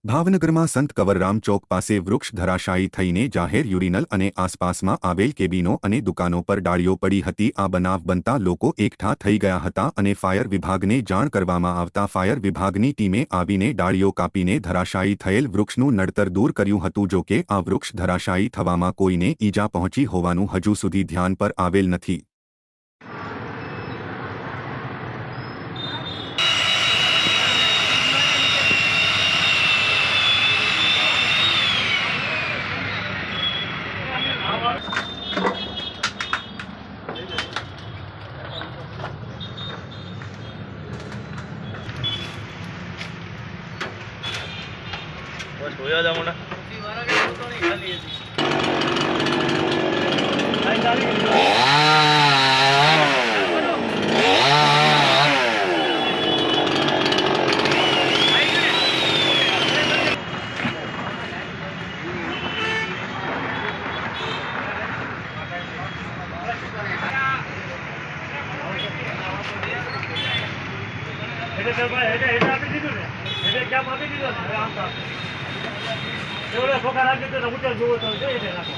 ભાવનગરમાં સંત કવરરામ ચોક પાસે વૃક્ષ ધરાશાયી થઈને જાહેર યુરિનલ અને આસપાસમાં આવેલ કેબિનો અને દુકાનો પર ડાળીઓ પડી હતી। આ બનાવ બનતા લોકો એકઠા થઈ ગયા હતા અને ફાયર વિભાગને જાણ કરવામાં આવતા ફાયર વિભાગની ટીમે આવીને ડાળીઓ કાપીને ધરાશાયી થયેલ વૃક્ષનું નડતર દૂર કર્યું હતું। જો કે આ વૃક્ષ ધરાશાયી થવામાં કોઈને ઈજા પહોંચી હોવાનું હજુ સુધી ધ્યાન પર આવેલ નથી। બસ હોયા જા મોટા આપી દીધું ને એટલે ક્યાં આપી દીધો ને આમ તો એવડે ફોકા રાખી તો ઊંચા જોવો તો જઈ રાખો।